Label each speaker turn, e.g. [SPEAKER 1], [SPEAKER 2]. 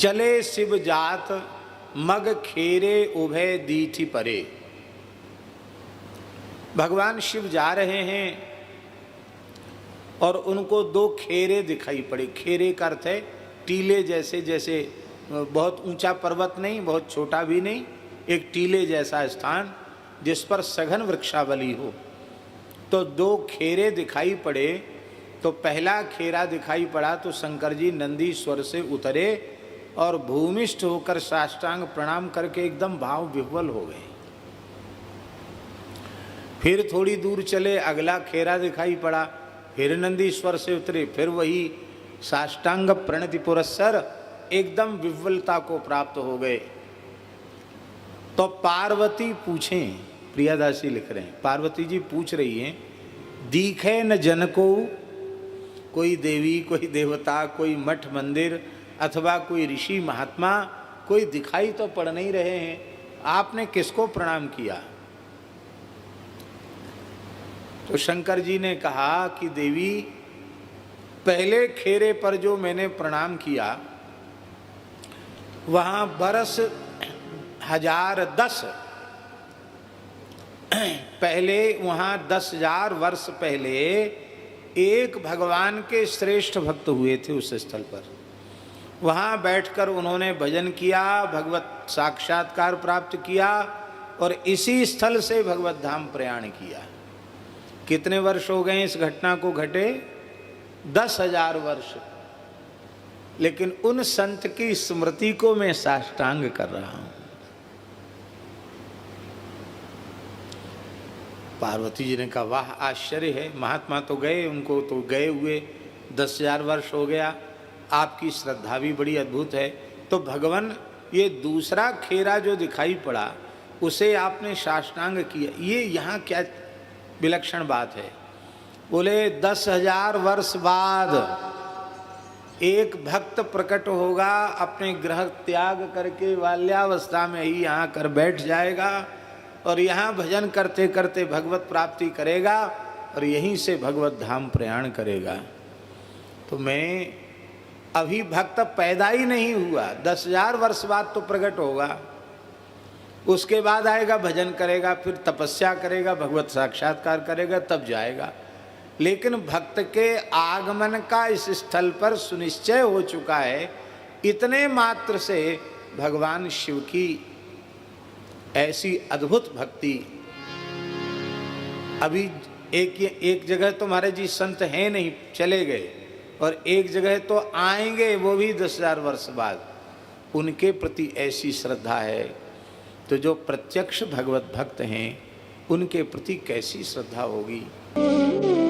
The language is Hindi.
[SPEAKER 1] चले शिव जात मग खेरे उभय दीठी परे। भगवान शिव जा रहे हैं और उनको दो खेरे दिखाई पड़े। खेरे का अर्थ है टीले जैसे, जैसे बहुत ऊंचा पर्वत नहीं, बहुत छोटा भी नहीं, एक टीले जैसा स्थान जिस पर सघन वृक्षावली हो। तो दो खेरे दिखाई पड़े। तो पहला खेरा दिखाई पड़ा तो शंकर जी नंदीश्वर से उतरे और भूमिष्ठ होकर साष्टांग प्रणाम करके एकदम भाव विह्वल हो गए। फिर थोड़ी दूर चले, अगला खेरा दिखाई पड़ा, फिर नंदीश्वर से उतरे, फिर वही साष्टांग प्रणति पुरस्सर एकदम विह्वलता को प्राप्त हो गए। तो पार्वती पूछें, प्रियादासी लिख रहे हैं, पार्वती जी पूछ रही हैं, दीखे न जन को, कोई देवी, कोई देवता, कोई मठ मंदिर अथवा कोई ऋषि महात्मा कोई दिखाई तो पड़ नहीं रहे हैं, आपने किसको प्रणाम किया? तो शंकर जी ने कहा कि देवी, पहले खेरे पर जो मैंने प्रणाम किया वहां बरस 1010 पहले, वहां 10,000 वर्ष पहले एक भगवान के श्रेष्ठ भक्त हुए थे उस स्थल पर। वहां बैठकर उन्होंने भजन किया, भगवत साक्षात्कार प्राप्त किया और इसी स्थल से भगवत धाम प्रयाण किया। कितने वर्ष हो गए इस घटना को घटे? 10,000 वर्ष। लेकिन उन संत की स्मृति को मैं साष्टांग कर रहा हूं। पार्वती जी ने कहा, वाह आश्चर्य है, महात्मा तो गए, उनको तो गए हुए 10,000 वर्ष हो गया, आपकी श्रद्धा भी बड़ी अद्भुत है। तो भगवान, ये दूसरा खेरा जो दिखाई पड़ा उसे आपने साष्टांग किया, ये यहाँ क्या विलक्षण बात है? बोले 10,000 वर्ष बाद एक भक्त प्रकट होगा, अपने ग्रह त्याग करके बाल्यावस्था में ही यहाँ कर बैठ जाएगा और यहाँ भजन करते करते भगवत प्राप्ति करेगा और यहीं से भगवत धाम प्रयाण करेगा। तो मैं अभी भक्त पैदा ही नहीं हुआ, 10,000 वर्ष बाद तो प्रकट होगा, उसके बाद आएगा, भजन करेगा, फिर तपस्या करेगा, भगवत साक्षात्कार करेगा, तब जाएगा। लेकिन भक्त के आगमन का इस स्थल पर सुनिश्चय हो चुका है। इतने मात्र से भगवान शिव की ऐसी अद्भुत भक्ति। अभी एक जगह तो महाराज जी संत हैं नहीं, चले गए, और एक जगह तो आएंगे, वो भी 10,000 वर्ष बाद। उनके प्रति ऐसी श्रद्धा है, तो जो प्रत्यक्ष भगवत भक्त हैं उनके प्रति कैसी श्रद्धा होगी।